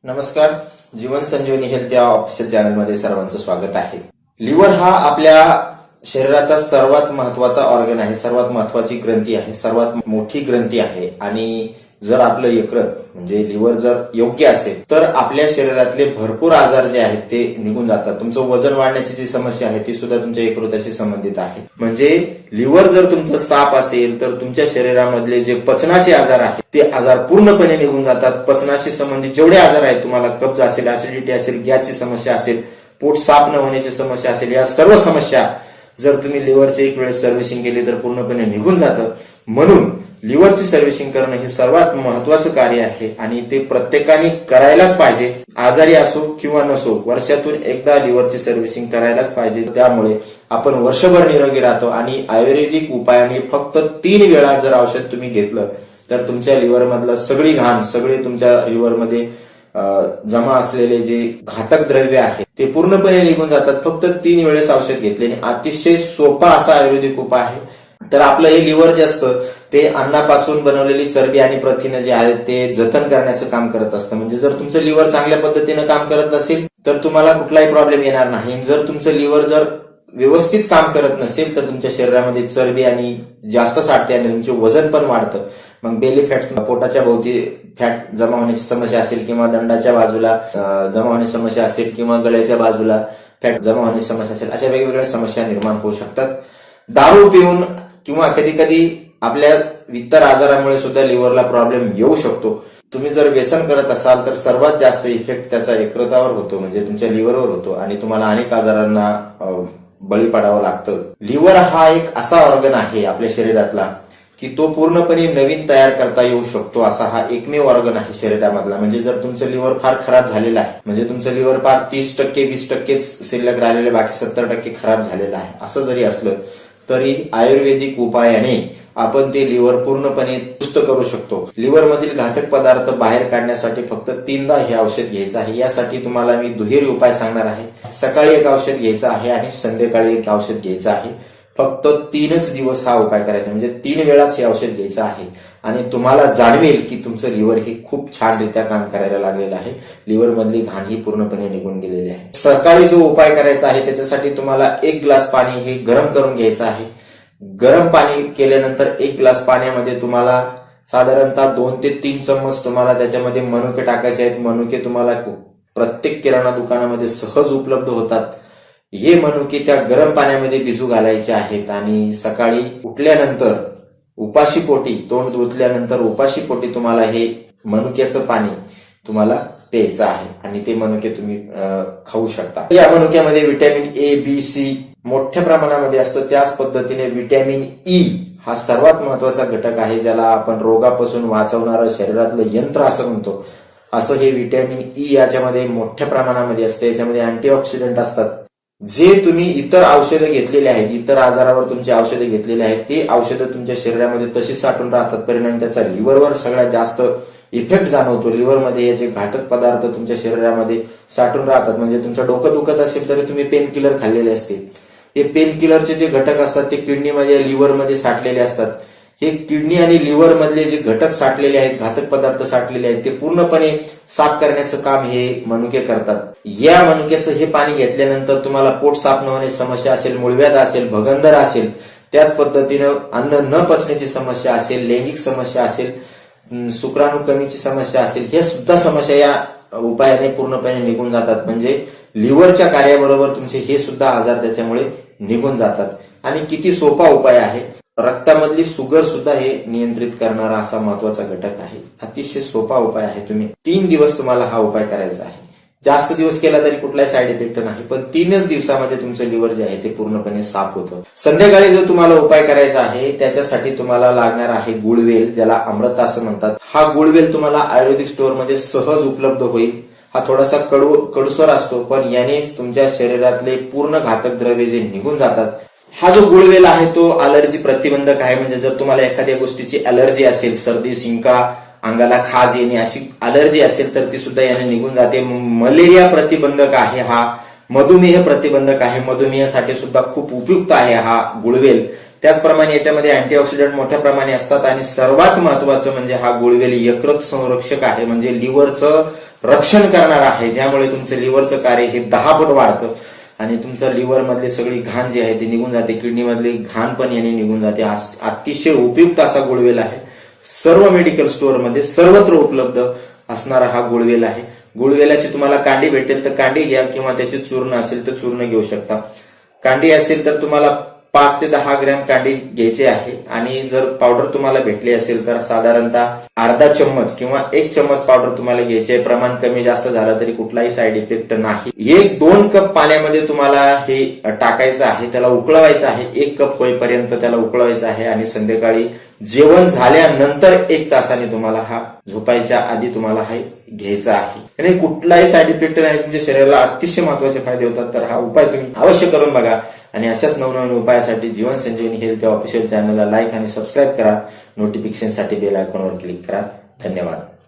नमस्कार. जीवन संजीवनी हेल्थ या ऑफिशियल चॅनलमध्ये सर्वांचं स्वागत आहे. लिव्हर हा आपल्या शरीराचा सर्वात महत्वाचा ऑर्गन आहे, सर्वात महत्वाची ग्रंथी आहे, सर्वात मोठी ग्रंथी आहे. आणि जर आपलं यकृत म्हणजे लिव्हर जर योग्य असेल तर आपल्या शरीरातले भरपूर आजार जे आहेत ते निघून जातात. तुमचं वजन वाढण्याची जी समस्या आहे ती सुद्धा तुमच्या यकृताशी संबंधित आहे. म्हणजे लिव्हर जर तुमचं साफ असेल तर तुमच्या शरीरामधले जे पचनाचे आजार आहेत ते आजार पूर्णपणे निघून जातात. पचनाशी संबंधित जेवढे आजार आहेत, तुम्हाला कब्ज असेल, ऍसिडिटी असेल, गॅसची समस्या असेल, पोट साफ न होण्याची समस्या असेल, या सर्व समस्या जर तुम्ही लिव्हरची एक वेळेस सर्व्हिसिंग केली तर पूर्णपणे निघून जातं. म्हणून लिव्हरची सर्व्हिसिंग करणं हे सर्वात महत्वाचं कार्य आहे आणि ते प्रत्येकाने करायलाच पाहिजे. आजारी असो किंवा नसो, वर्षातून एकदा लिव्हरची सर्व्हिसिंग करायलाच पाहिजे. त्यामुळे आपण वर्षभर निरोगी राहतो. आणि आयुर्वेदिक उपायाने फक्त 3 वेळा जर औषध तुम्ही घेतलं तर तुमच्या लिव्हर मधलं सगळी घाण, सगळे तुमच्या लिव्हरमध्ये जमा असलेले जे घातक द्रव्य आहे ते पूर्णपणे निघून जातात. फक्त 3 वेळेस औषध घेतल्याने अतिशय सोपा असा आयुर्वेदिक उपाय आहे. तर आपलं हे लिव्हर जे असतं ते अन्नापासून बनवलेली चरबी आणि प्रथिनं जे आहेत ते जतन करण्याचं काम करत असतं. म्हणजे जर तुमचं लिव्हर चांगल्या पद्धतीनं काम करत नसेल तर तुम्हाला कुठलाही प्रॉब्लेम येणार नाही. जर तुमचं लिव्हर जर व्यवस्थित काम करत नसेल तर तुमच्या शरीरामध्ये चरबी आणि जास्त साठते आणि तुमचे वजन पण वाढतं. मग बेली फॅट, पोटाच्या भोवती फॅट जमा होण्याची समस्या असेल किंवा दंडाच्या बाजूला जमा होण्याची समस्या असेल किंवा गळ्याच्या बाजूला फॅट जमा होण्याची समस्या असेल, अशा वेगवेगळ्या समस्या निर्माण होऊ शकतात. दारू पिऊन किंवा कधी कधी आपल्या इतर आजारामुळे सुद्धा लिव्हरला प्रॉब्लेम येऊ शकतो. तुम्ही जर व्यसन करत असाल तर सर्वात जास्त इफेक्ट त्याचा यकृतावर होतो, म्हणजे तुमच्या लिव्हरवर होतो आणि तुम्हाला अनेक आजारांना बळी पडावं लागतं. लिव्हर हा एक असा ऑर्गन आहे आपल्या शरीरातला की तो पूर्णपणे नवीन तयार करता येऊ शकतो असा हा एकमेव ऑर्गन आहे शरीरामधला. म्हणजे जर तुमचं लिव्हर फार खराब झालेलं आहे, म्हणजे तुमचं लिव्हर फार 30% 20%च शिल्लक राहिलेलं, बाकी 70% खराब झालेलं आहे, असं जरी असलं तरी आयुर्वेदिक उपायाने आपण ते लिव्हर पूर्णपणे दुरुस्त करू शकतो. लिव्हर मधील घातक पदार्थ बाहेर काढण्यासाठी फक्त 3दा हे औषध घ्यायचं आहे. यासाठी तुम्हाला मी दुहेरी उपाय सांगणार आहे. सकाळी एक औषध घ्यायचं आहे आणि संध्याकाळी एक औषध घ्यायचं आहे. फक्त 3च दिवस हा उपाय करायचा, म्हणजे 3 वेळाच हे औषध घ्यायचं आहे. आणि तुम्हाला जाणवेल की तुमचं लिव्हर हे खूप छानरित्या काम करायला लागलेलं आहे. लिव्हर मधली घाण ही पूर्णपणे निघून गेलेली आहे. सकाळी जो उपाय करायचा आहे त्याच्यासाठी तुम्हाला 1 ग्लास पाणी हे गरम करून घ्यायचं आहे. गरम पाणी केल्यानंतर 1 ग्लास पाण्यामध्ये तुम्हाला साधारणतः 2 ते 3 चम्मच तुम्हाला त्याच्यामध्ये मनुके टाकायचे आहेत. मनुके तुम्हाला प्रत्येक किराणा दुकानामध्ये सहज उपलब्ध होतात. हे मनुके त्या गरम पाण्यामध्ये भिजू घालायचे आहेत आणि सकाळी उठल्यानंतर उपाशी पोटी, तोंड धुतल्यानंतर उपाशी पोटी तुम्हाला हे मनुक्याचं पाणी तुम्हाला प्यायचं आहे आणि ते मनुके तुम्ही खाऊ शकता. या मनुक्यामध्ये व्हिटॅमिन ए, बी, सी मोठ्या प्रमाणामध्ये असतं. त्याच पद्धतीने व्हिटॅमिन ई हा सर्वात महत्वाचा घटक आहे, ज्याला आपण रोगापासून वाचवणारं शरीरातलं यंत्र असं म्हणतो. असं हे व्हिटॅमिन ई याच्यामध्ये मोठ्या प्रमाणामध्ये असतं. याच्यामध्ये अँटीऑक्सिडंट असतात. जे तुम्ही इतर औषधं घेतलेले आहेत, इतर आजारावर तुमची औषधं घेतलेली आहेत, ते औषधं तुमच्या शरीरामध्ये तशीच साठून राहतात. परिणाम त्याचा लिव्हरवर सगळ्यात जास्त इफेक्ट जाणवतो. लिव्हरमध्ये याचे घातक पदार्थ तुमच्या शरीरामध्ये साठून राहतात. म्हणजे तुमचं डोकं दुखत असेल तरी तुम्ही पेन किलर खाल्लेले असते. हे पेन किलरचे जे घटक असतात ते किडनीमध्ये, लिव्हरमध्ये साठलेले असतात. हे किडनी आणि लिव्हर मधले जे घटक साठलेले आहेत, घातक पदार्थ साठलेले आहेत, ते पूर्णपणे साफ करण्याचं काम हे मनुके करतात. या मनुक्याचं हे पाणी घेतल्यानंतर तुम्हाला पोट साफ न होण्याची समस्या असेल, मूळव्याध असेल, भगंदर असेल, त्याच पद्धतीनं अन्न न पचण्याची समस्या असेल, लैंगिक समस्या असेल, शुक्राणू कमीची समस्या असेल, हे सुद्धा समस्या या उपायाने पूर्णपणे निघून जातात. म्हणजे लिव्हरच्या कार्याबरोबर तुमचे हे सुद्धा आजार त्याच्यामुळे निघून जातात. आणि किती सोपा उपाय आहे. रक्तामधली शुगर सुद्धा हे नियंत्रित करणारा असा महत्वाचा घटक आहे. अतिशय सोपा उपाय आहे. तुम्ही 3 दिवस तुम्हाला हा उपाय करायचा आहे. जास्त दिवस केला तरी कुठलाही साईड इफेक्ट नाही, पण 3च दिवसामध्ये तुमचं लिव्हर जे आहे ते पूर्णपणे साफ होतं. संध्याकाळी जो तुम्हाला उपाय करायचा आहे त्याच्यासाठी तुम्हाला लागणार आहे गुळवेल, ज्याला अमृता असं म्हणतात. हा गुळवेल तुम्हाला आयुर्वेदिक स्टोअरमध्ये सहज उपलब्ध होईल. हा थोडासा कडूसर असतो, पण याने तुमच्या शरीरातले पूर्ण घातक द्रव्य जे निघून जातात. हा जो गुळवेल आहे तो अलर्जी प्रतिबंधक आहे. म्हणजे जर तुम्हाला एखाद्या गोष्टीची अलर्जी असेल, सर्दी, शिंका, अंगाला खाज येणे अशी अलर्जी असेल तर ती सुद्धा याने निघून जाते. मलेरिया प्रतिबंधक आहे हा. मधुमेह प्रतिबंधक आहे. मधुमेहासाठी सुद्धा खूप उपयुक्त आहे हा गुळवेल. त्याचप्रमाणे याच्यामध्ये अँटीऑक्सिडंट मोठ्या प्रमाणे असतात आणि सर्वात महत्वाचं म्हणजे हा गुळवेल यकृत संरक्षक आहे. म्हणजे लिव्हरचं रक्षण करणारा आहे, ज्यामुळे तुमचं लिव्हरचं कार्य हे 10 पट वाढतं आणि तुमचं लिव्हर मधली सगळी घाण जी आहे ती निघून जाते, किडनी मधली घाण पण याने निघून जाते. अतिशय उपयुक्त असा गुळवेल आहे. सर्व मेडिकल स्टोअरमध्ये सर्वत्र उपलब्ध असणारा हा गुळवेल आहे. गुळवेलाची तुम्हाला कांडी भेटेल तर कांडी घ्या, किंवा त्याचे चूर्ण असेल तर चूर्ण घेऊ शकता. कांडी असेल तर तुम्हाला 5 ते 10 ग्रॅम कांडी घ्यायची आहे, आणि जर पावडर तुम्हाला भेटली असेल तर साधारणतः अर्धा चम्मच किंवा 1 चम्मच पावडर तुम्हाला घ्यायची आहे. प्रमाण कमी जास्त झालं तरी कुठलाही साईड इफेक्ट नाही. 1-2 कप पाण्यामध्ये तुम्हाला हे टाकायचं आहे, त्याला उकळवायचं आहे. 1 कप होईपर्यंत त्याला उकळवायचं आहे, आणि संध्याकाळी जेवण झाल्यानंतर 1 तासाने तुम्हाला हा झोपायच्या आधी तुम्हाला हे घ्यायचा आहे. आणि कुठलाही साईड इफेक्ट नाही, तुमच्या शरीराला अतिशय महत्वाचे फायदे होतात. तर हा उपाय तुम्ही अवश्य करून बघा, आणि अशाच नवनवीन उपायासाठी जीवन संजीवनी हेल्थ या ऑफिशियल चॅनलला लाईक आणि सबस्क्राईब करा. नोटिफिकेशनसाठी बेल आयकॉनवर क्लिक करा. धन्यवाद.